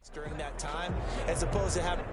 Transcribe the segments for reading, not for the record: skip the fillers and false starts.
during that time, as opposed to having to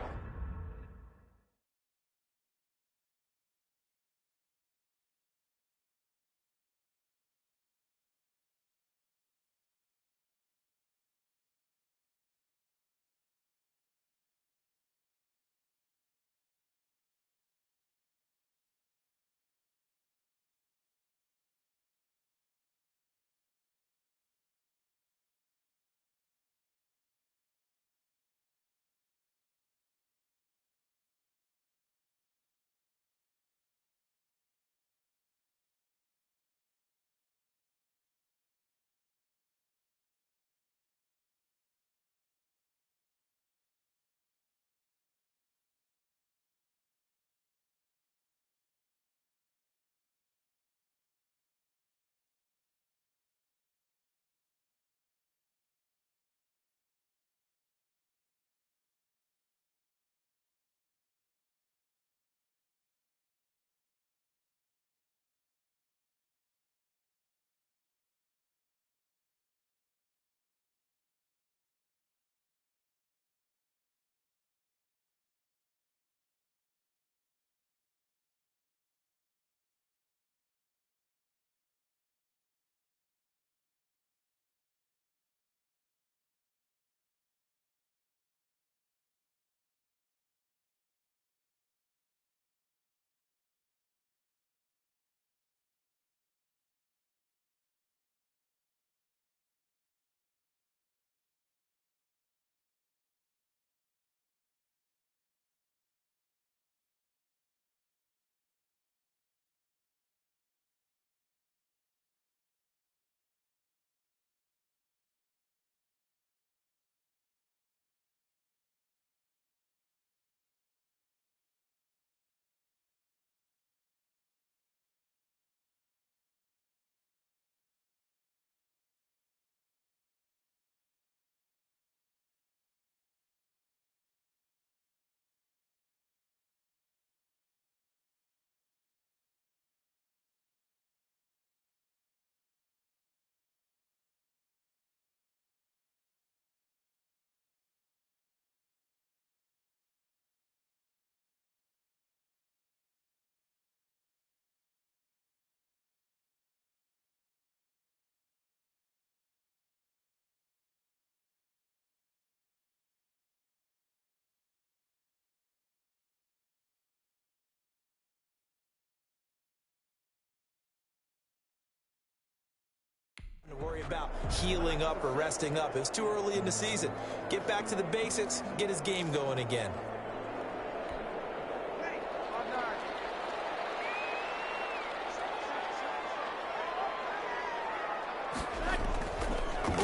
worry about healing up or resting up. It's too early in the season. Get back to the basics, get his game going again.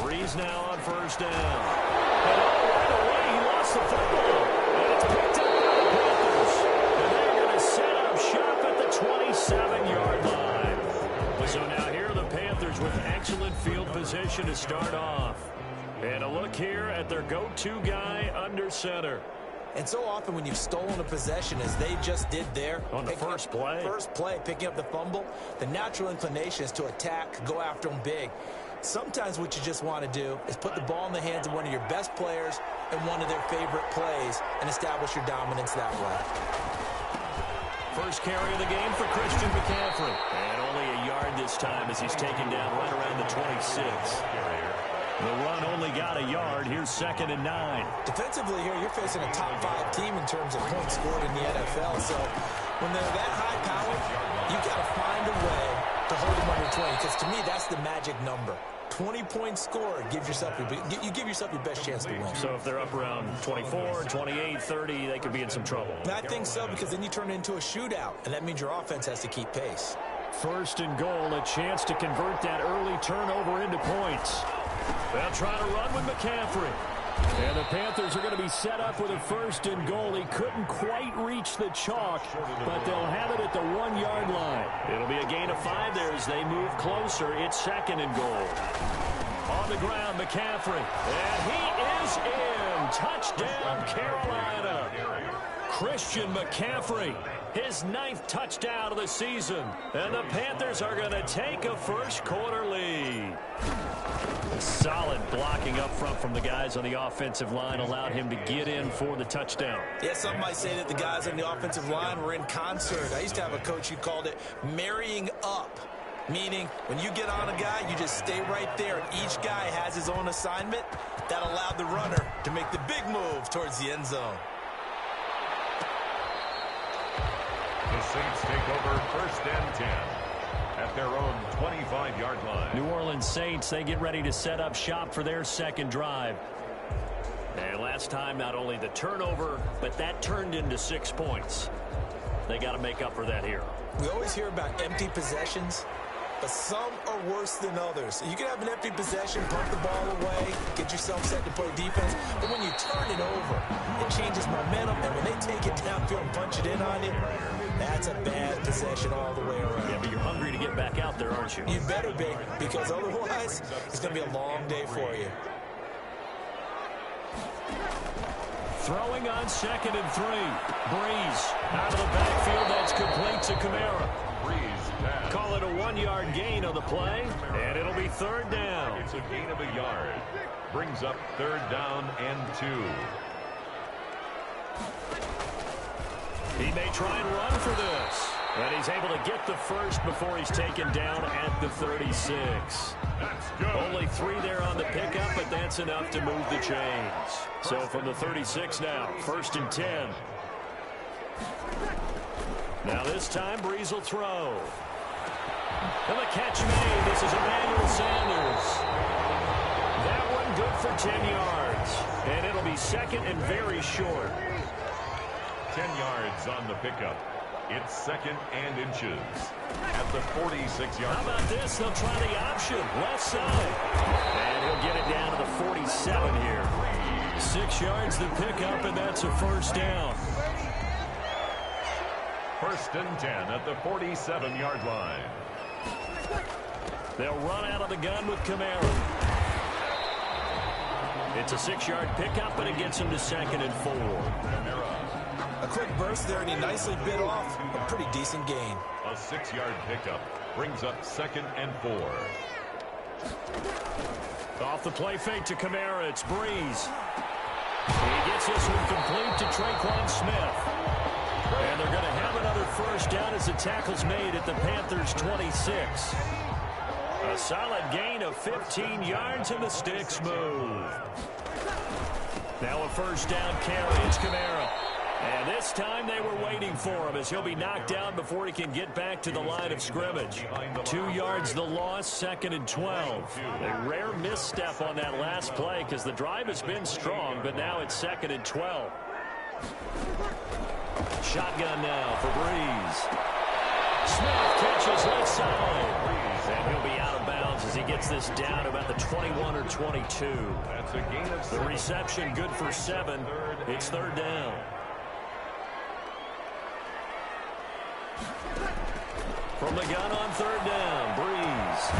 Breeze now on first down. And right away, he lost the football. And it's picked up by the Panthers. And they're going to set up shop at the 27-yard line. So now here are the Panthers with excellent field position to start off. And a look here at their go-to guy under center. And so often when you've stolen a possession, as they just did there, on the first play, picking up the fumble, the natural inclination is to attack, go after them big. Sometimes what you just want to do is put the ball in the hands of one of your best players in one of their favorite plays and establish your dominance that way. First carry of the game for Christian McCaffrey. And only a yard this time as he's taken down right around the 26. The run only got a yard. Here's 2nd and 9. Defensively here, you're facing a top 5 team in terms of points scored in the NFL. So when they're that high powered, you've got to find a way to hold them under 20. Because to me, that's the magic number. 20-point score gives yourself you give yourself your best chance to win. So if they're up around 24, 28, 30, they could be in some trouble. I think so, because then you turn it into a shootout, and that means your offense has to keep pace. First and goal, a chance to convert that early turnover into points. They'll try to run with McCaffrey. And the Panthers are going to be set up with a first and goal. He couldn't quite reach the chalk, but they'll have it at the 1-yard line. It'll be a gain of 5 there as they move closer. It's 2nd and goal. On the ground, McCaffrey. And he is in. Touchdown, Carolina. Christian McCaffrey, his 9th touchdown of the season. And the Panthers are going to take a first-quarter lead. Solid blocking up front from the guys on the offensive line allowed him to get in for the touchdown. Yeah, some might say that the guys on the offensive line were in concert. I used to have a coach who called it marrying up, meaning when you get on a guy, you just stay right there, and each guy has his own assignment. That allowed the runner to make the big move towards the end zone. The Saints take over 1st and 10 at their own 25-yard line. New Orleans Saints, they get ready to set up shop for their second drive. And last time, not only the turnover, but that turned into 6 points. They got to make up for that here. We always hear about empty possessions, but some are worse than others. You can have an empty possession, pump the ball away, get yourself set to play defense, but when you turn it over, it changes momentum, and when they take it downfield and punch it in on you, that's a bad possession all the way around. Yeah, but you're hungry to get back out there, aren't you? You better be, because otherwise, it's going to be a long day for you. Throwing on 2nd and 3. Breeze out of the backfield. That's complete to Kamara. Call it a 1-yard gain on the play, and it'll be 3rd down. It's a gain of a yard. Brings up 3rd down and 2. He may try and run for this. And he's able to get the first before he's taken down at the 36. Only 3 there on the pickup, but that's enough to move the chains. So from the 36 now, 1st and 10. Now this time, Breeze will throw. And the catch made. This is Emmanuel Sanders. That one good for 10 yards. And it'll be 2nd and very short. 10 yards on the pickup. It's 2nd and inches at the 46-yard line. How about this? They'll try the option. Left side. And he'll get it down to the 47 here. 6 yards the pickup, and that's a 1st down. 1st and 10 at the 47-yard line. They'll run out of the gun with Kamara. It's a 6-yard pickup, and it gets him to 2nd and 4. A quick burst there, and he nicely bit off a pretty decent gain. A 6-yard pickup brings up 2nd and 4. Off the play fake to Kamara, it's Breeze. He gets this one complete to Traquan Smith. And they're going to have another 1st down as the tackle's made at the Panthers' 26. A solid gain of 15 yards, and the sticks move. Now a 1st down carry. It's Kamara. And this time they were waiting for him as he'll be knocked down before he can get back to the line of scrimmage. 2 yards the loss, 2nd and 12. A rare misstep on that last play because the drive has been strong, but now it's 2nd and 12. Shotgun now for Breeze. Smith catches left side. And he'll be out of bounds as he gets this down about the 21 or 22. That's a gain of 6. The reception good for 7. It's 3rd down. From the gun on 3rd down, Breeze.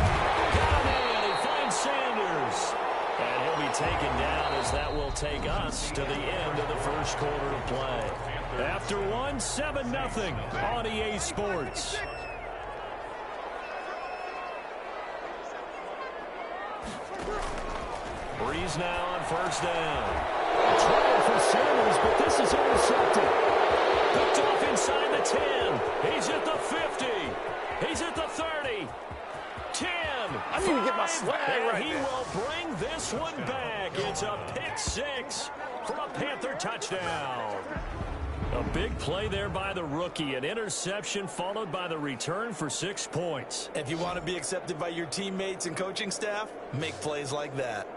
Got in, he finds Sanders. And he'll be taken down as that will take us to the end of the 1st quarter of play. After one, 7-0 on EA Sports. Breeze now on 1st down. Trying for Sanders, but this is intercepted. Picked off inside the 10. He's at the 50. He's at the 30. 10. I need to get my swag right he there. will bring this one back. It's a pick 6 for a Panther touchdown. A big play there by the rookie. An interception followed by the return for 6 points. If you want to be accepted by your teammates and coaching staff, make plays like that.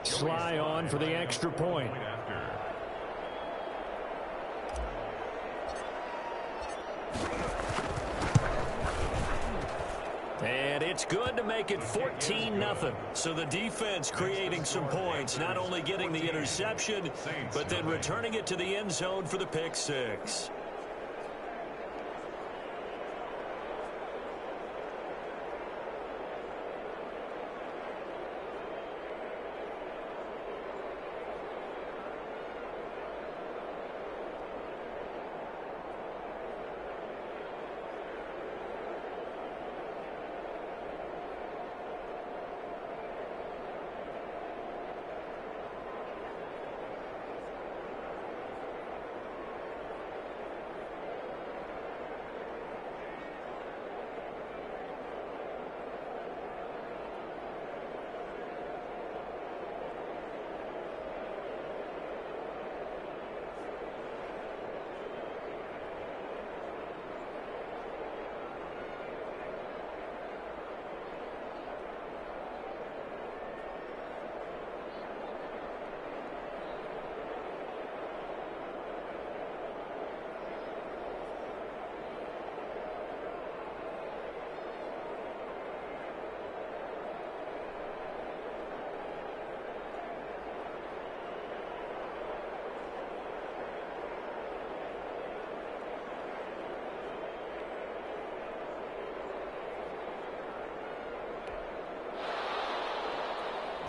Sly on for the extra point. And it's good to make it 14-0. So the defense creating some points, not only getting the interception, but then returning it to the end zone for the pick six.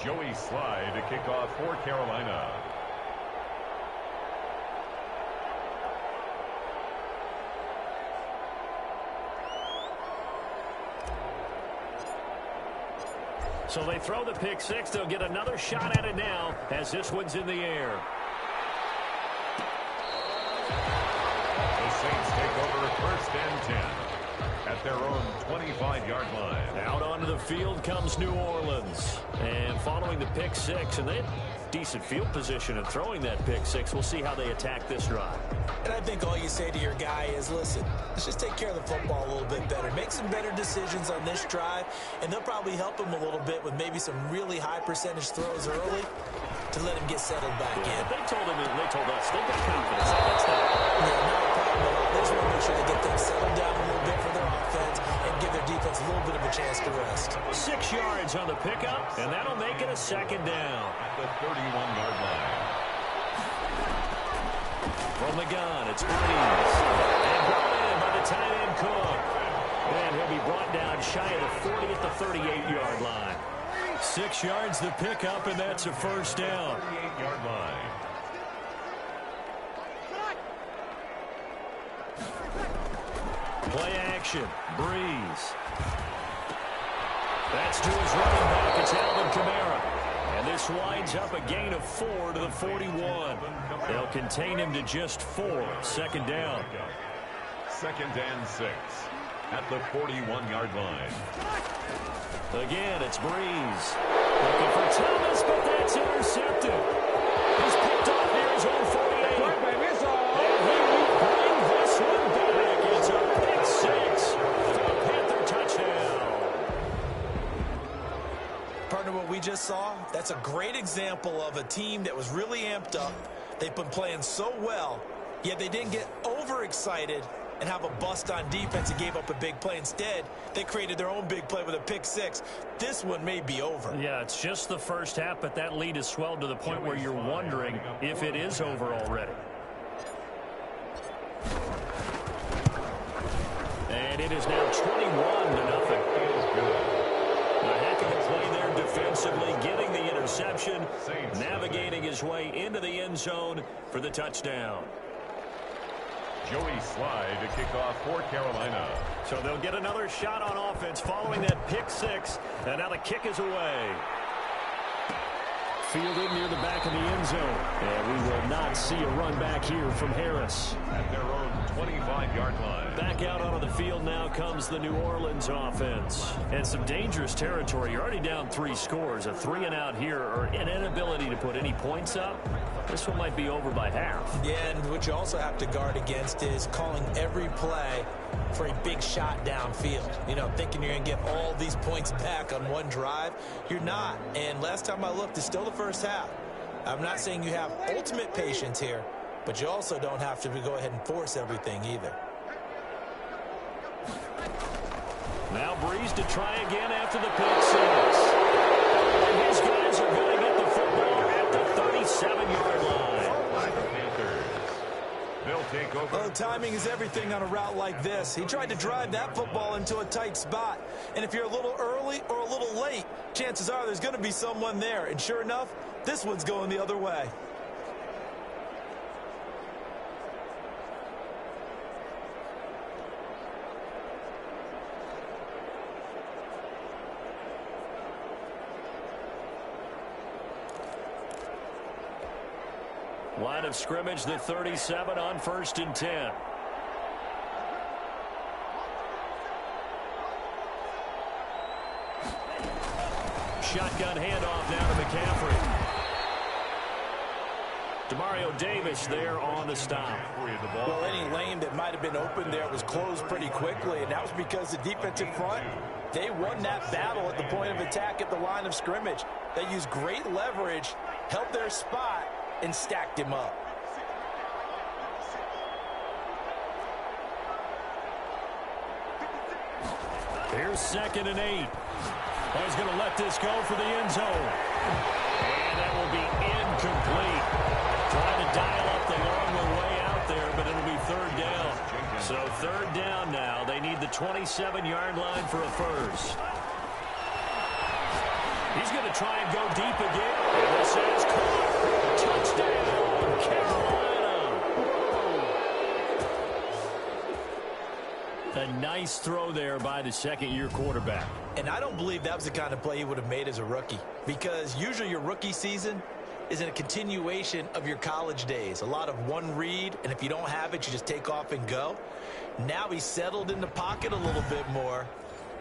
Joey Sly to kick off for Carolina. So they throw the pick six. They'll get another shot at it now as this one's in the air. The Saints take over first and 10 at their own 25-yard line. Out onto the field comes New Orleans. And following the pick six, and they had decent field position in throwing that pick six. We'll see how they attack this drive. And I think all you say to your guy is, listen, let's just take care of the football a little bit better. Make some better decisions on this drive, and they'll probably help him a little bit with maybe some really high percentage throws early to let him get settled back in. They told us they've got confidence. That's not. Yeah, not a problem at all. They just want to make sure they get things settled down a little bit for their offense and give their defense a little bit of a chance to rest. 6 yards on the pickup, and that'll make it a second down. At the 31-yard line. From the gun, it's Breeze. And brought in by the tight end Cook. And he'll be brought down shy of the 40 at the 38-yard line. 6 yards the pickup, and that's a first down. 38-yard line. Play action. Breeze. That's to his running back. It's Alvin Kamara. And this winds up a gain of 4 to the 41. They'll contain him to just 4. Second down. Second and 6 at the 41-yard line. Again, it's Breeze. Looking for Thomas, but that's intercepted. He's picked off near his own 48. And he will bring this one back. It's a pick six. A Panther touchdown. Partner, what we just saw, that's a great example of a team that was really amped up. They've been playing so well, yet they didn't get overexcited and have a bust on defense and gave up a big play. Instead, they created their own big play with a pick six. This one may be over. Yeah, it's just the first half, but that lead has swelled to the point where you're wondering if it is over already. And it is now 21-0. A heck of a play there defensively, getting the interception, navigating his way into the end zone for the touchdown. Joey Sly to kick off for Carolina. So they'll get another shot on offense following that pick six, and now the kick is away. Fielded near the back of the end zone. And we will not see a run back here from Harris. At their own 25-yard line. Back out onto the field now comes the New Orleans offense. And some dangerous territory. You're already down 3 scores. A 3-and-out here, or an inability to put any points up. This one might be over by half. Yeah, and what you also have to guard against is calling every play for a big shot downfield. You know, thinking you're going to get all these points back on one drive. You're not. And last time I looked, it's still the first half. I'm not saying you have ultimate patience here, but you also don't have to go ahead and force everything either. Now Breeze to try again after the pick six. And his guys are going to get the football at the 37-yard line. Panthers. They'll take over. Oh, timing is everything on a route like this. He tried to drive that football into a tight spot. And if you're a little early or a little late, chances are there's going to be someone there. And sure enough, this one's going the other way. Line of scrimmage, the 37 on 1st and 10. Shotgun handoff now to McCaffrey. Demario Davis there on the stop. Well, any lane that might have been open there was closed pretty quickly, and that was because the defensive front, they won that battle at the point of attack at the line of scrimmage. They used great leverage, held their spot, and stacked him up. Here's 2nd and 8. He's going to let this go for the end zone. And that will be incomplete. Trying to dial up the long way out there, but it'll be 3rd down. So 3rd down now. They need the 27-yard line for a first. He's going to try and go deep again. And this is caught. Touchdown, Carolina. A nice throw there by the second-year quarterback. And I don't believe that was the kind of play he would have made as a rookie, because usually your rookie season is a continuation of your college days. A lot of one read, and if you don't have it, you just take off and go. Now he's settled in the pocket a little bit more,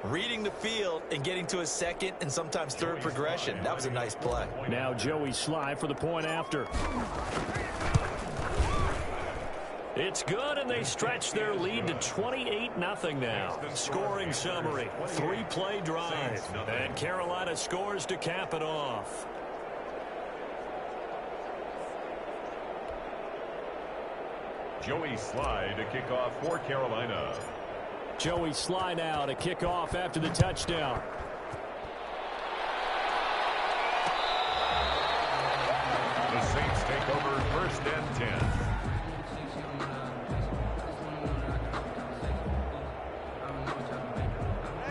reading the field and getting to his second and sometimes third progression. That was a nice play. Now Joey Sly for the point after. It's good, and they stretch their lead to 28-0 now. Scoring summary, 3-play drive, and Carolina scores to cap it off. Joey Sly to kick off for Carolina. Joey Sly now to kick off after the touchdown. The Saints take over 1st and 10.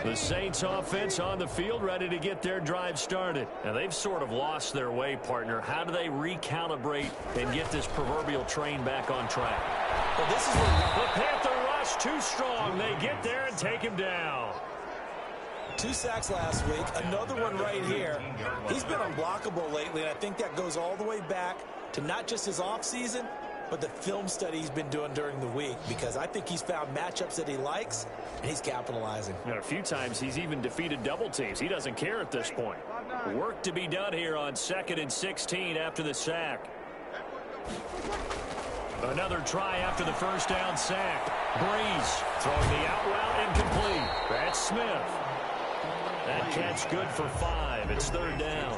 The Saints offense on the field, ready to get their drive started. Now, they've sort of lost their way, partner. How do they recalibrate and get this proverbial train back on track? Well, this is where the Panther rush too strong. They get there and take him down. 2 sacks last week, another one right here. He's been unblockable lately, and I think that goes all the way back to not just his offseason, but the film study he's been doing during the week, because I think he's found matchups that he likes, and he's capitalizing. A few times he's even defeated double teams. He doesn't care at this point. Work to be done here on 2nd and 16 after the sack. Another try after the first down sack. Breeze throwing the out route incomplete. That's Smith. That catch good for 5. It's 3rd down.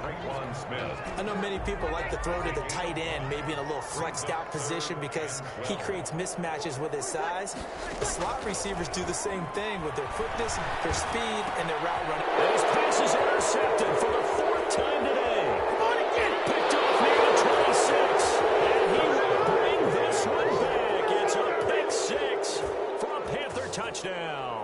I know many people like to throw to the tight end, maybe in a little flexed out position, because he creates mismatches with his size. The slot receivers do the same thing with their quickness, their speed, and their route running. And his pass is intercepted for the 4th time today. Picked off near the 26. And he will bring this one back. It's a pick 6 for a Panther touchdown.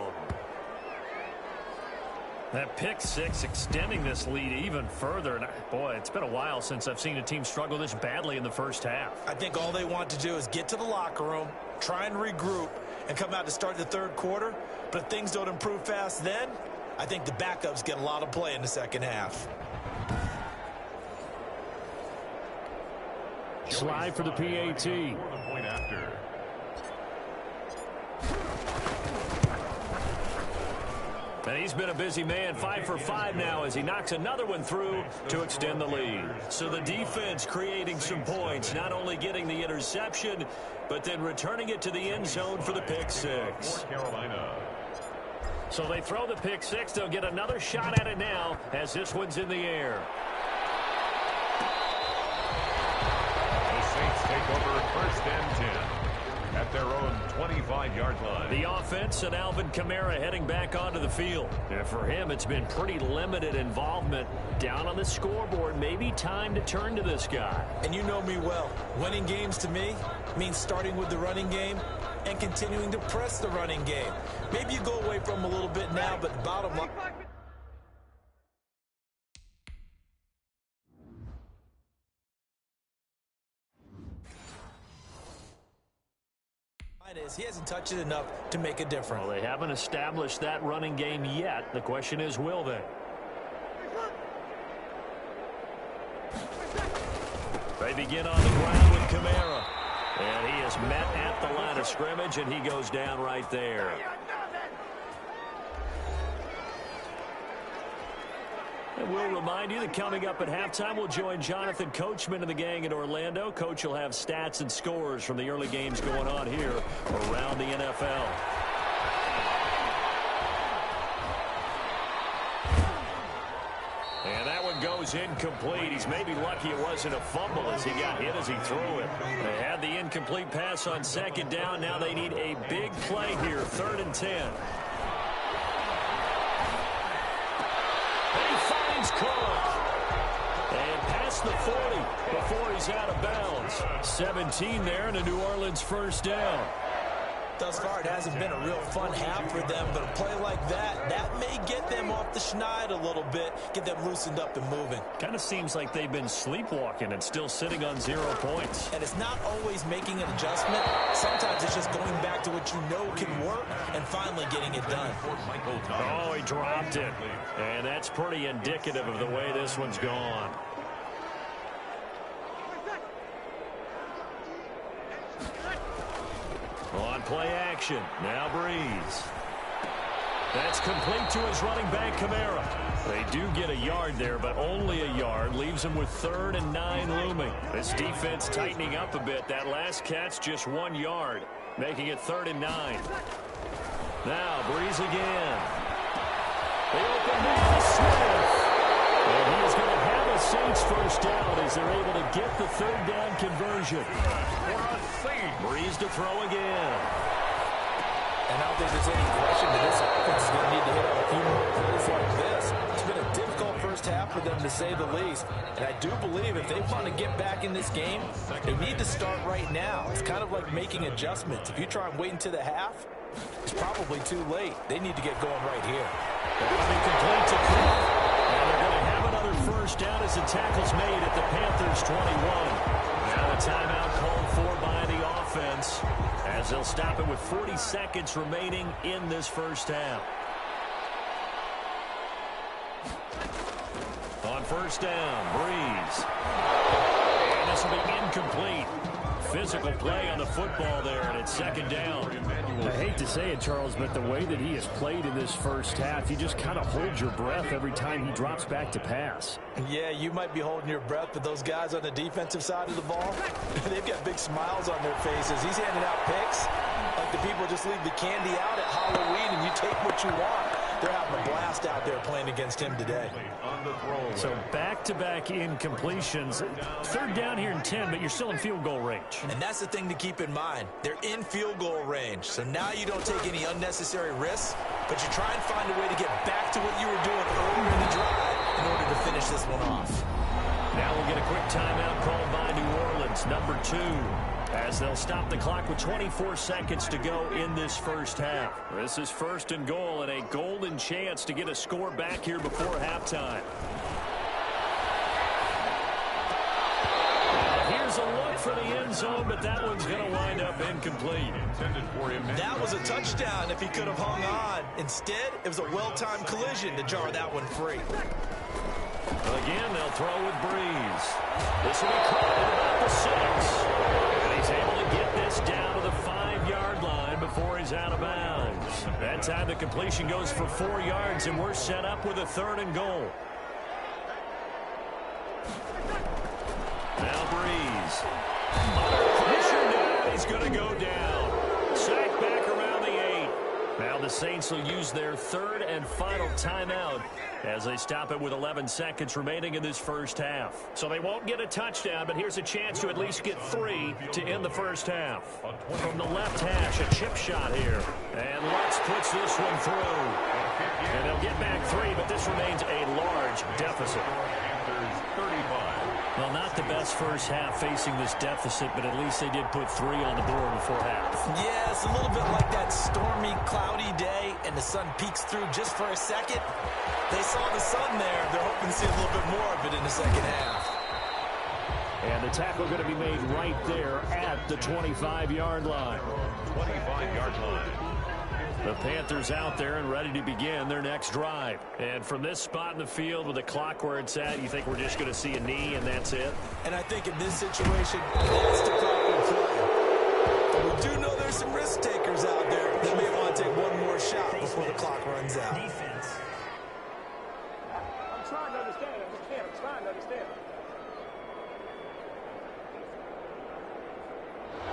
That pick 6 extending this lead even further. And boy, it's been a while since I've seen a team struggle this badly in the first half. I think all they want to do is get to the locker room, try and regroup, and come out to start the 3rd quarter. But if things don't improve fast then, I think the backups get a lot of play in the 2nd half. Slide for the PAT. Point after. And he's been a busy man, 5 for 5 now as he knocks another one through to extend the lead. So the defense creating some points, not only getting the interception, but then returning it to the end zone for the pick 6. Carolina. So they throw the pick 6. They'll get another shot at it now as this one's in the air. 15-yard line. The offense and Alvin Kamara heading back onto the field. And for him, it's been pretty limited involvement down on the scoreboard. Maybe time to turn to this guy. And you know me well. Winning games to me means starting with the running game and continuing to press the running game. Maybe you go away from him a little bit now, but the bottom line is he hasn't touched it enough to make a difference. Well, they haven't established that running game yet. The question is, will they? They begin on the ground with Kamara. And he is met at the line of scrimmage, and he goes down right there. And we'll remind you that coming up at halftime, we'll join Jonathan Coachman and the gang in Orlando. Coach will have stats and scores from the early games going on here around the NFL. And that one goes incomplete. He's maybe lucky it wasn't a fumble as he got hit as he threw it. They had the incomplete pass on second down. Now they need a big play here, 3rd and 10. Cook. And past the 40 before he's out of bounds. 17 there and a New Orleans first down. Thus far, it hasn't been a real fun half for them, but a play like that may get them off the schneid a little bit, get them loosened up and moving. Kind of seems like they've been sleepwalking and still sitting on 0 points. And it's not always making an adjustment. Sometimes it's just going back to what you know can work and finally getting it done. Oh, he dropped it. And that's pretty indicative of the way this one's gone. On play action. Now Breeze. That's complete to his running back, Kamara. They do get a yard there, but only a yard. Leaves them with 3rd and 9 looming. This defense tightening up a bit. That last catch, just 1 yard, making it 3rd and 9. Now Breeze again. They open down to Smith. And he is going to have a Saints first down as they're able to get the 3rd down conversion. Breeze to throw again. And I don't think there's any question that this offense is going to need to hit on a few more plays like this. It's been a difficult first half for them, to say the least. And I do believe if they want to get back in this game, they need to start right now. It's kind of like making adjustments. If you try and wait until the half, it's probably too late. They need to get going right here. They're going to be complete to Cook. And they're going to have another first down as the tackle's made at the Panthers 21. Now a timeout called for by the offense as they'll stop it with 40 seconds remaining in this first half. On first down, Breeze. And this will be incomplete. Physical play on the football there, and it's 2nd down. I hate to say it, Charles, but the way that he has played in this first half, you just kind of hold your breath every time he drops back to pass. Yeah, you might be holding your breath, but those guys on the defensive side of the ball, they've got big smiles on their faces. He's handing out picks like the people just leave the candy out at Halloween and you take what you want. They're having a blast out there playing against him today. So back-to-back incompletions. 3rd down here in 10, but you're still in field goal range. And that's the thing to keep in mind. They're in field goal range. So now you don't take any unnecessary risks, but you try and find a way to get back to what you were doing earlier in the drive in order to finish this one off. Now we'll get a quick timeout called by New Orleans, number 2. As they'll stop the clock with 24 seconds to go in this first half. This is 1st and goal and a golden chance to get a score back here before halftime. Now here's a look for the end zone, but that one's going to wind up incomplete. That was a touchdown if he could have hung on. Instead, it was a well-timed collision to jar that one free. Again, they'll throw with Breeze. This will be caught at about the 6. He's able to get this down to the 5-yard line before he's out of bounds. That time the completion goes for 4 yards, and we're set up with a 3rd and goal. Now Breeze. Under pressure now, he's going to go down. Sacked back around the 8. Now the Saints will use their third and final timeout as they stop it with 11 seconds remaining in this first half. So they won't get a touchdown, but here's a chance to at least get 3 to end the first half. From the left hash, a chip shot here. And Lutz puts this one through. And they'll get back 3, but this remains a large deficit. Panthers 35. Well, not the best first half facing this deficit, but at least they did put 3 on the board before half. Yeah, it's a little bit like that stormy, cloudy day, and the sun peeks through just for a second. They saw the sun there. They're hoping to see a little bit more of it in the second half. And the tackle going to be made right there at the 25-yard line. 25-yard line. The Panthers out there and ready to begin their next drive. And from this spot in the field with the clock where it's at, you think we're just going to see a knee and that's it? And I think in this situation, that's the proper play. But we do know there's some risk takers out there that may want to take one more shot before the clock runs out. Defense. I'm trying to understand. I'm trying to understand.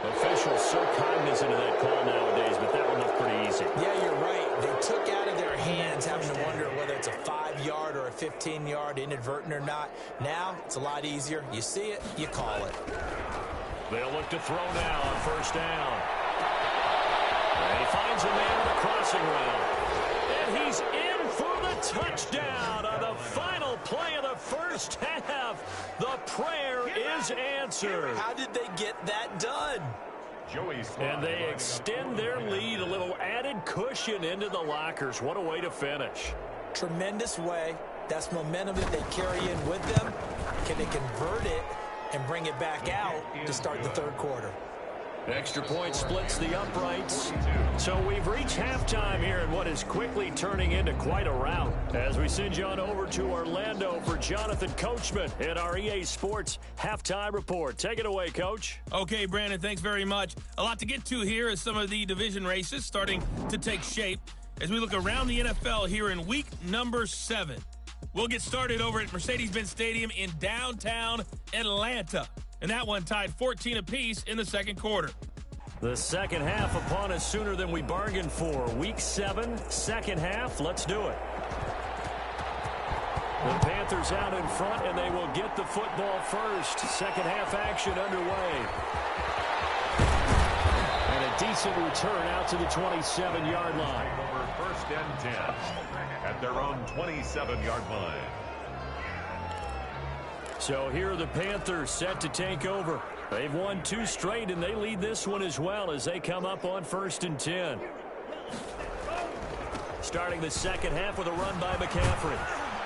Officials so cognizant of that call nowadays, but that one looked pretty easy. Yeah, you're right. They took out of their hands having to wonder whether it's a 5-yard or a 15-yard, inadvertent or not. Now, it's a lot easier. You see it, you call it. They'll look to throw now on first down. And he finds a man on the crossing route. And he's in for the touchdown on the final play of the first half. The prayer is answered. How did they get that done? And they extend their lead, a little added cushion into the lockers. What a way to finish. Tremendous way. That's momentum that they carry in with them. Can they convert it and bring it back out to start the third quarter? Extra point splits the uprights. So we've reached halftime here in what is quickly turning into quite a rout. As we send you on over to Orlando for Jonathan Coachman in our EA Sports Halftime Report. Take it away, Coach. Okay, Brandon, thanks very much. A lot to get to here as some of the division races starting to take shape as we look around the NFL here in week number 7. We'll get started over at Mercedes-Benz Stadium in downtown Atlanta. And that one tied 14 apiece in the second quarter. The second half upon us sooner than we bargained for. Week 7, second half. Let's do it. The Panthers out in front, and they will get the football first. Second half action underway. And a decent return out to the 27-yard line. Over first and 10 at their own 27-yard line. So here are the Panthers set to take over. They've won 2 straight, and they lead this one as well as they come up on first and 10. Starting the second half with a run by McCaffrey.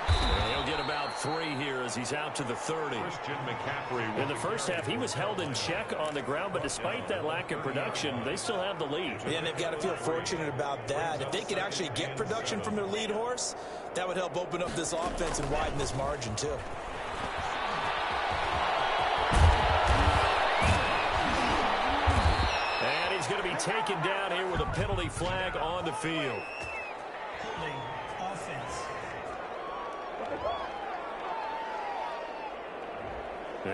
And he'll get about 3 here as he's out to the 30. Christian McCaffrey. In the first half, he was held in check on the ground, but despite that lack of production, they still have the lead. Yeah, and they've got to feel fortunate about that. If they could actually get production from their lead horse, that would help open up this offense and widen this margin, too. And he's going to be taken down here with a penalty flag on the field. Holding offense.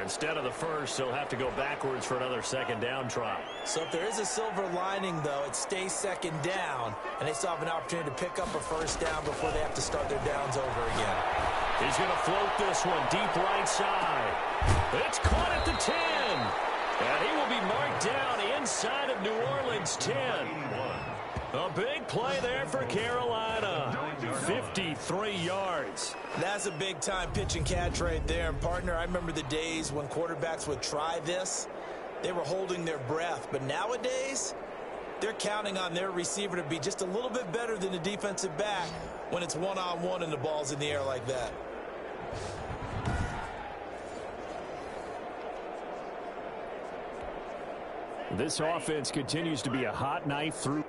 Instead of the first, he'll have to go backwards for another second down try. So if there is a silver lining, though, it stays second down, and they still have an opportunity to pick up a first down before they have to start their downs over again. He's going to float this one deep right side. It's caught at the 10. And he will be marked down inside of New Orleans 10. A big play there for Carolina. 53 yards. That's a big-time pitch and catch right there. And, partner, I remember the days when quarterbacks would try this. They were holding their breath. But nowadays, they're counting on their receiver to be just a little bit better than the defensive back when it's one-on-one and the ball's in the air like that. This offense continues to be a hot knife through.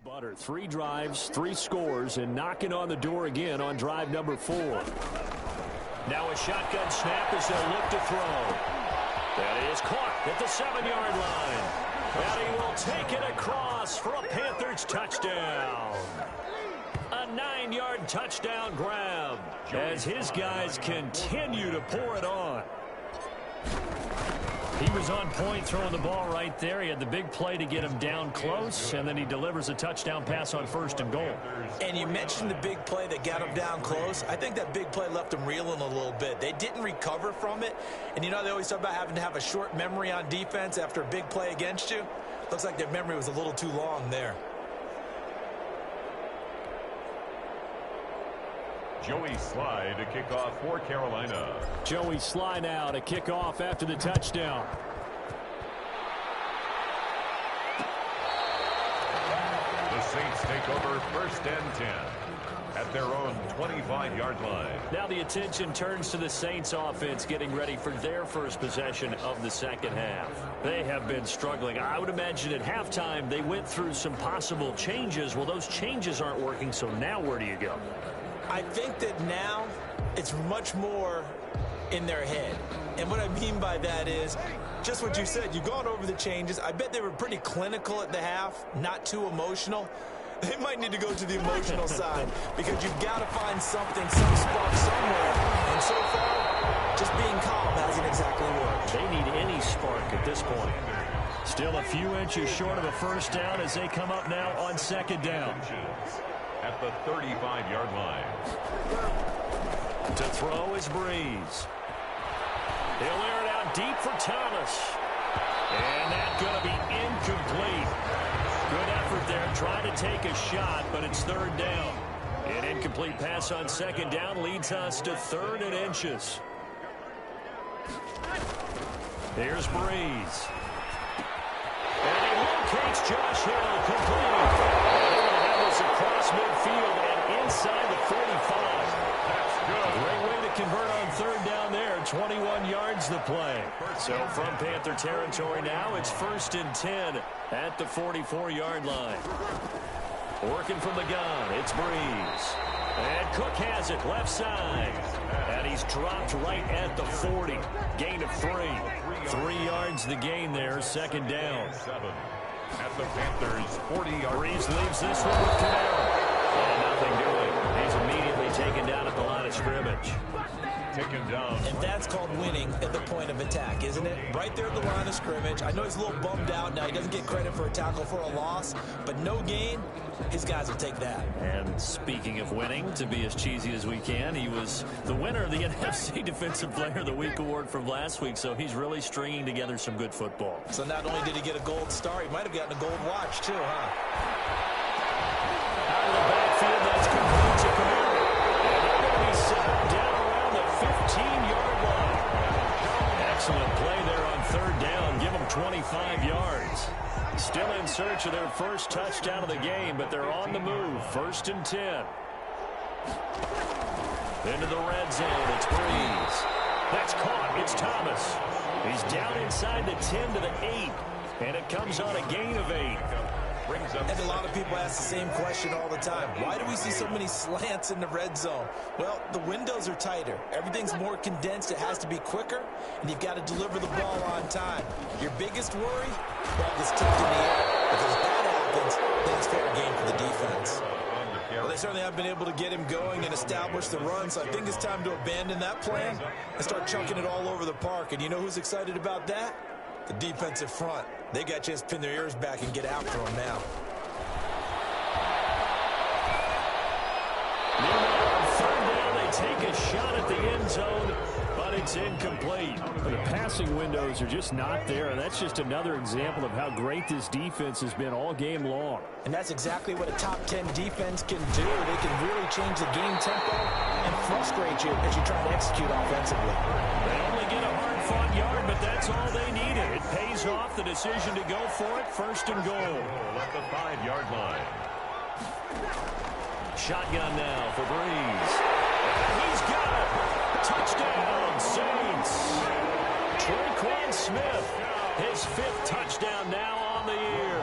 Butter, 3 drives, 3 scores, and knocking on the door again on drive number 4. Now a shotgun snap as they'll look to throw. That is caught at the 7-yard line. And he will take it across for a Panthers touchdown. A 9-yard touchdown grab as his guys continue to pour it on. He was on point throwing the ball right there. He had the big play to get him down close, and then he delivers a touchdown pass on 1st and goal. And you mentioned the big play that got him down close. I think that big play left him reeling a little bit. They didn't recover from it. And, you know, they always talk about having to have a short memory on defense after a big play against you. Looks like their memory was a little too long there. Joey Sly to kick off for Carolina. Joey Sly now to kick off after the touchdown. The Saints take over 1st and 10 at their own 25-yard line. Now the attention turns to the Saints offense getting ready for their first possession of the second half. They have been struggling. I would imagine at halftime they went through some possible changes. Well, those changes aren't working, so now where do you go? I think that now it's much more in their head. And what I mean by that is just what you said. You've gone over the changes. I bet they were pretty clinical at the half, not too emotional. They might need to go to the emotional side because you've got to find something, some spark somewhere. And so far, just being calm hasn't exactly worked. They need any spark at this point. Still a few inches short of a first down as they come up now on 2nd down. At the 35-yard line. To throw is Breeze. He'll air it out deep for Thomas. And that's going to be incomplete. Good effort there, trying to take a shot, but it's 3rd down. An incomplete pass on 2nd down leads us to 3rd and inches. Here's Breeze. And he locates Josh Hill, complete. Across midfield and inside the 45. That's good. Great way to convert on 3rd down there. 21 yards the play. So from Panther territory now, it's 1st and 10 at the 44-yard line. Working from the gun, it's Breeze. And Cook has it left side. And he's dropped right at the 40. Gain of 3. 3 yards the gain there, 2nd down. 7. At the Panthers' 40-yard. Breeze leaves this one with Camaro. And nothing doing. He's immediately taken down at the line of scrimmage. Taken down. And that's called winning at the point of attack, isn't it? Right there at the line of scrimmage. I know he's a little bummed out now. He doesn't get credit for a tackle for a loss, but no gain, his guys will take that. And speaking of winning, to be as cheesy as we can, he was the winner of the NFC Defensive Player of the Week award from last week, so he's really stringing together some good football. So not only did he get a gold star, he might have gotten a gold watch too, huh? Out of the backfield, that's complete to Camaro. And they're going to be set down around the 15-yard line. Excellent play there on 3rd down. Give them 25 yards. Still in search of their first touchdown of the game, but they're on the move. 1st and 10. Into the red zone, it's Breeze. That's caught, it's Thomas. He's down inside the 10 to the 8, and it comes on a gain of 8. And a lot of people ask the same question all the time. Why do we see so many slants in the red zone? Well, the windows are tighter. Everything's more condensed. It has to be quicker, and you've got to deliver the ball on time. Your biggest worry? Ball gets tipped in the air. Because if that happens, then it's fair game for the defense. Well, they certainly have been able to get him going and establish the run, so I think it's time to abandon that plan and start chunking it all over the park. And you know who's excited about that? The defensive front. They got a chance to pin their ears back and get after him now. Meanwhile, on 3rd down, they take a shot at the end zone, but it's incomplete. The passing windows are just not there, and that's just another example of how great this defense has been all game long. And that's exactly what a top 10 defense can do. They can really change the game tempo and frustrate you as you try to execute offensively. They only get a hard-fought yard, but that's all they needed. It pays off the decision to go for it. 1st and goal. At the 5-yard line. Shotgun now for Breeze. And he's got it. Touchdown, Saints. Traquan Smith, his 5th touchdown now on the year.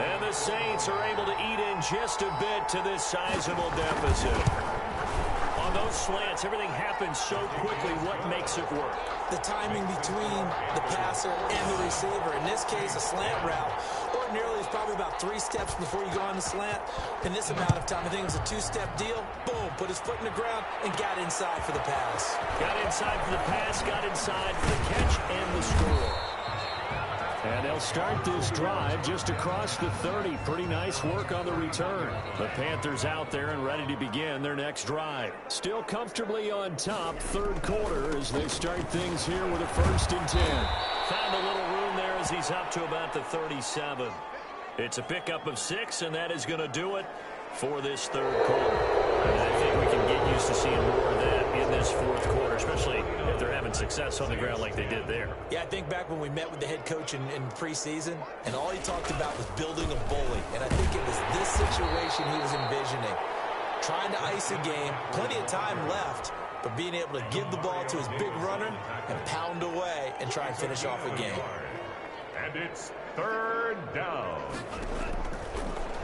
And the Saints are able to eat in just a bit to this sizable deficit. On those slants, everything happens so quickly. What makes it work? The timing between the passer and the receiver. In this case, a slant route. Ordinarily, it's probably about 3 steps before you go on the slant. In this amount of time, I think it was a 2-step deal. Boom, put his foot in the ground and got inside for the pass. Got inside for the pass, got inside for the catch and the score. And they'll start this drive just across the 30. Pretty nice work on the return. The Panthers out there and ready to begin their next drive. Still comfortably on top, third quarter as they start things here with a 1st and 10. Found a little room there as he's up to about the 37. It's a pickup of 6, and that is going to do it for this third quarter. And I think we can get used to seeing more of that in this fourth quarter, especially if they're having success on the ground like they did there. Yeah, I think back when we met with the head coach in preseason, and all he talked about was building a bully. And I think it was this situation he was envisioning. Trying to ice a game, plenty of time left, but being able to give the ball to his big runner and pound away and try and finish off a game. And it's 3rd down.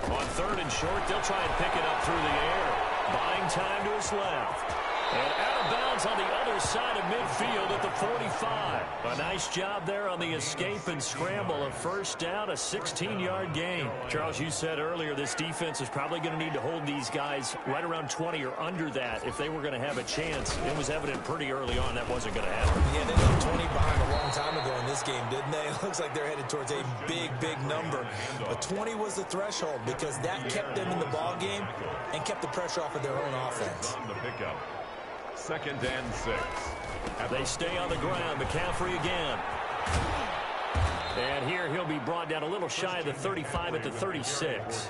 On 3rd and short, they'll try and pick it up through the air. Buying time to his left. And out of bounds on the other side of midfield at the 45. A nice job there on the escape and scramble. A 1st down, a 16-yard gain. Charles, you said earlier this defense is probably going to need to hold these guys right around 20 or under that if they were going to have a chance. It was evident pretty early on that wasn't going to happen. Yeah, they got 20 behind a long time ago in this game, didn't they? It looks like they're headed towards a big, big number. But 20 was the threshold because that kept them in the ball game and kept the pressure off of their own offense. On the pickup. 2nd and 6. They stay on the ground. McCaffrey again. And here he'll be brought down a little shy of the 35 at the 36.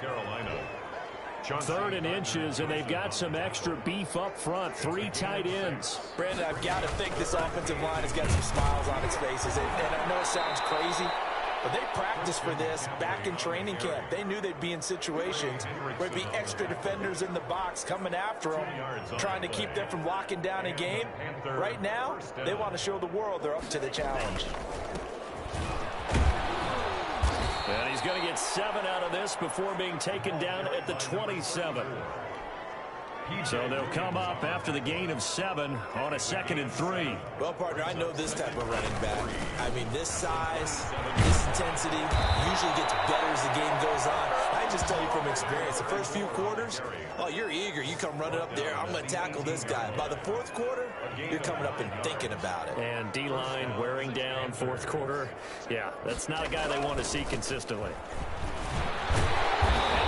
3rd and inches, and they've got some extra beef up front. 3 tight ends. Brandon, I've got to think this offensive line has got some smiles on its faces. And I know it sounds crazy, but they practiced for this back in training camp. They knew they'd be in situations where there'd be extra defenders in the box coming after them, trying to keep them from locking down a game. Right now, they want to show the world they're up to the challenge. And he's going to get 7 out of this before being taken down at the 27. So they'll come up after the gain of 7 on a 2nd and 3. Well, partner, I know this type of running back. I mean, this size, this intensity usually gets better as the game goes on. I just tell you from experience, the first few quarters, oh, you're eager. You come running up there, I'm going to tackle this guy. By the 4th quarter, you're coming up and thinking about it. And D-line wearing down 4th quarter. Yeah, that's not a guy they want to see consistently.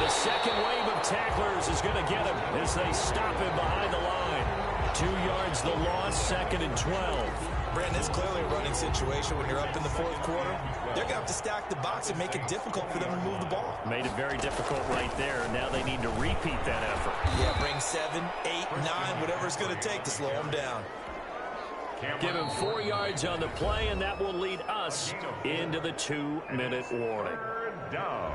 The second wave of tacklers is going to get him as they stop him behind the line. 2 yards the loss, 2nd and 12. Brandon, it's clearly a running situation when you're up in the 4th quarter. They're going to have to stack the box and make it difficult for them to move the ball. Made it very difficult right there. Now they need to repeat that effort. Yeah, bring 7, 8, 9, whatever it's going to take to slow them down. Give him 4 yards on the play, and that will lead us into the 2-minute warning. 3rd down.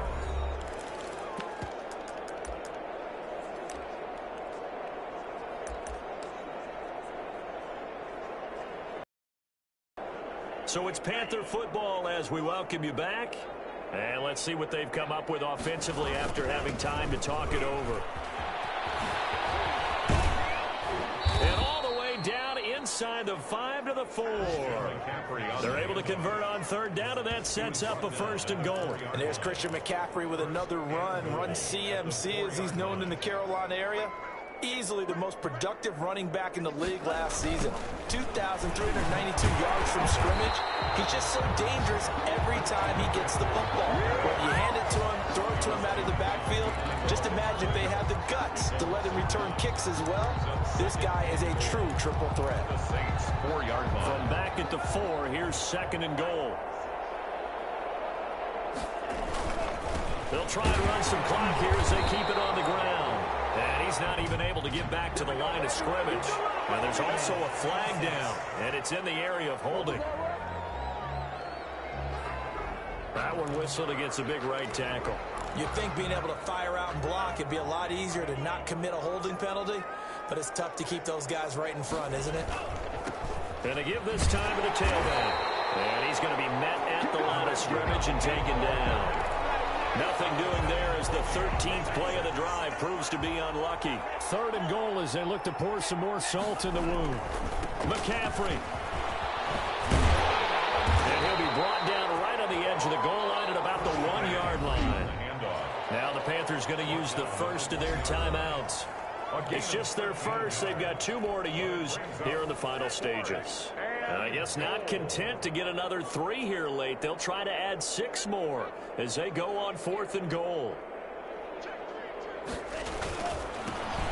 So it's Panther football as we welcome you back. And let's see what they've come up with offensively after having time to talk it over. And all the way down inside the 5 to the 4. They're able to convert on 3rd down, and that sets up a 1st and goal. And there's Christian McCaffrey with another run CMC as he's known in the Carolina area. Easily the most productive running back in the league last season. 2,392 yards from scrimmage. He's just so dangerous every time he gets the football. Whether you hand it to him, throw it to him out of the backfield, just imagine if they have the guts to let him return kicks as well. This guy is a true triple threat. From back at the 4, here's 2nd and goal. They'll try to run some clock here as they keep it on the ground. And he's not even able to get back to the line of scrimmage. Now there's also a flag down, and it's in the area of holding. That one whistled against a big right tackle. You'd think being able to fire out and block it'd be a lot easier to not commit a holding penalty, but it's tough to keep those guys right in front, isn't it? And they give this time to the tailback. And he's going to be met at the line of scrimmage and taken down. Nothing doing there as the 13th play of the drive proves to be unlucky. 3rd and goal as they look to pour some more salt in the wound. McCaffrey. And he'll be brought down right on the edge of the goal line at about the 1-yard line. Now the Panthers going to use the first of their timeouts. It's just their first. They've got 2 more to use here in the final stages. I guess not content to get another 3 here late. They'll try to add 6 more as they go on 4th and goal.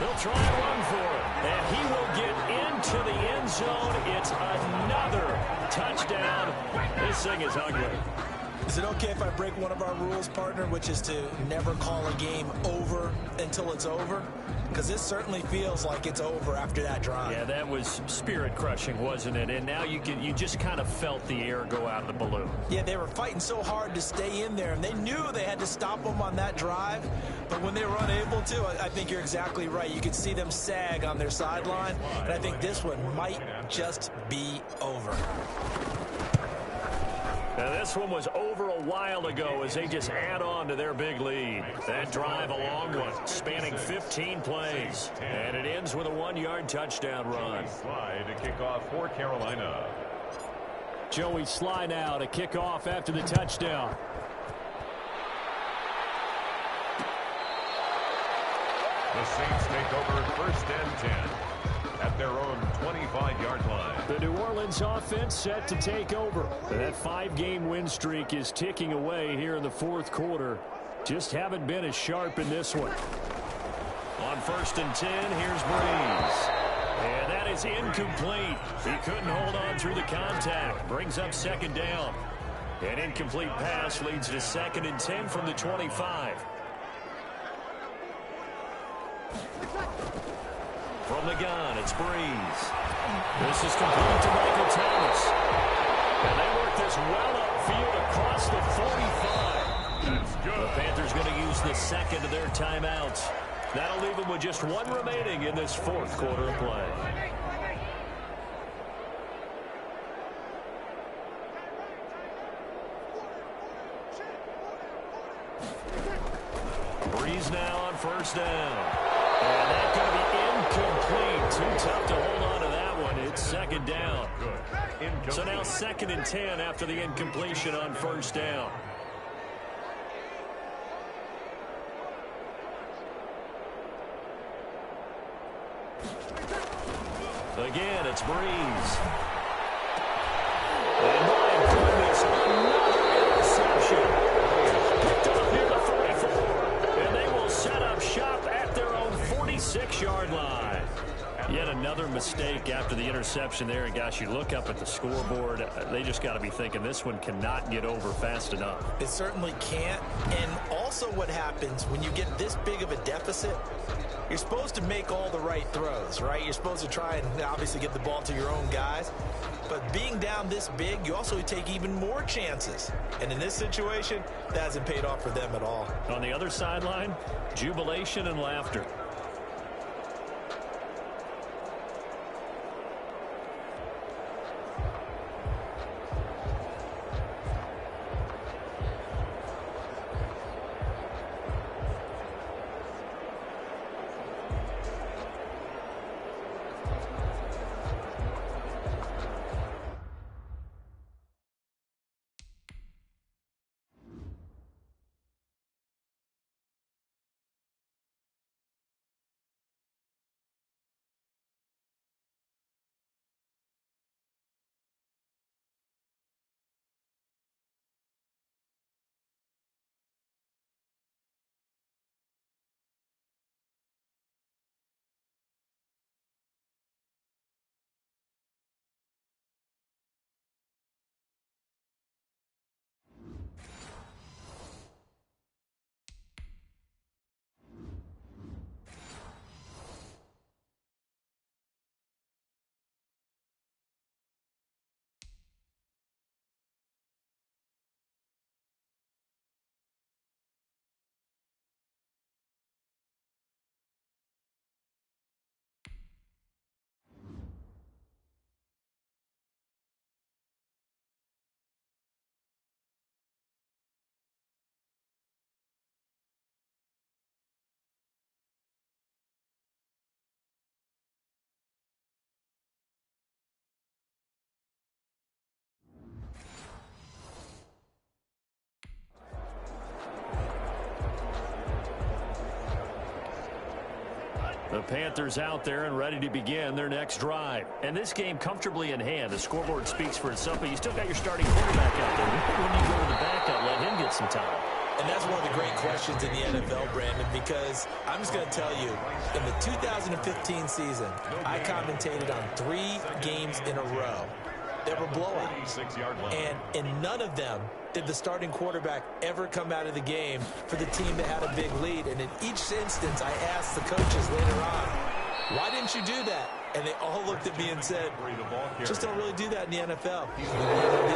They'll try and run for it. And he will get into the end zone. It's another touchdown. This thing is ugly. Is it okay if I break one of our rules, partner, which is to never call a game over until it's over? Because this certainly feels like it's over after that drive. Yeah, that was spirit-crushing, wasn't it? And now you just kind of felt the air go out of the balloon. Yeah, they were fighting so hard to stay in there, and they knew they had to stop them on that drive. But when they were unable to, I think you're exactly right. You could see them sag on their sideline, and I think this one might just be over. Now, this one was over a while ago as they just add on to their big lead. That drive, a long one, spanning 15 plays. And it ends with a 1-yard touchdown run. Slide to kick off for Carolina. Joey Sly now to kick off after the touchdown. The Saints take over 1st and 10 at their own 25-yard line. The New Orleans offense set to take over. That 5-game win streak is ticking away here in the 4th quarter. Just haven't been as sharp in this one. On 1st and 10, here's Breeze. And that is incomplete. He couldn't hold on through the contact. Brings up 2nd down. An incomplete pass leads to 2nd and 10 from the 25. From the gun, it's Breeze. This is complete to Michael Thomas. And they work this well upfield across the 45. That's good. The Panthers going to use the 2nd of their timeouts. That'll leave them with just 1 remaining in this 4th quarter of play. Breeze now on 1st down. And that's going to be incomplete. Too tough to hold on to that one. It's 2nd down. So now 2nd and 10 after the incompletion on 1st down. Again, it's Breeze. And my goodness, another interception. Picked up near the 44. And they will set up shop at their own 46-yard line. Yet another mistake after the interception there. And, gosh, you look up at the scoreboard. They just got to be thinking this one cannot get over fast enough. It certainly can't. And also what happens when you get this big of a deficit, you're supposed to make all the right throws, right? You're supposed to try and obviously get the ball to your own guys. But being down this big, you also take even more chances. And in this situation, that hasn't paid off for them at all. On the other sideline, jubilation and laughter. The Panthers out there and ready to begin their next drive. And this game comfortably in hand. The scoreboard speaks for itself, but you still got your starting quarterback out there. When you go to the backup, let him get some time. And that's one of the great questions in the NFL, Brandon, because I'm just going to tell you, in the 2015 season, I commentated on 3 games in a row that were blowouts. And in none of them did the starting quarterback ever come out of the game for the team that had a big lead. And in each instance, I asked the coaches later on, why didn't you do that? And they all looked at me and said, just don't really do that in the NFL. These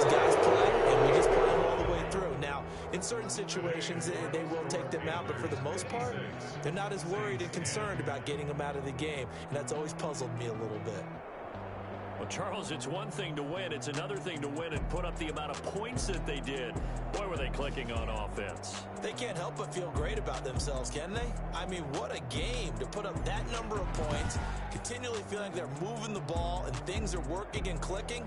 guys play, and we just play them all the way through. Now, in certain situations, they will take them out, but for the most part, they're not as worried and concerned about getting them out of the game. And that's always puzzled me a little bit. Well, Charles, it's one thing to win. It's another thing to win and put up the amount of points that they did. Boy, were they clicking on offense. They can't help but feel great about themselves, can they? I mean, what a game to put up that number of points, continually feeling like they're moving the ball and things are working and clicking.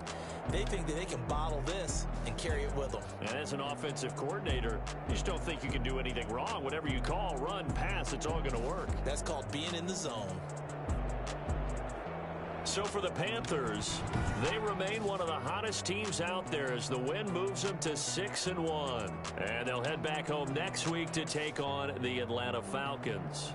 They think that they can bottle this and carry it with them. And as an offensive coordinator, you just don't think you can do anything wrong. Whatever you call, run, pass, it's all going to work. That's called being in the zone. So for the Panthers, they remain one of the hottest teams out there as the win moves them to 6-1. And they'll head back home next week to take on the Atlanta Falcons.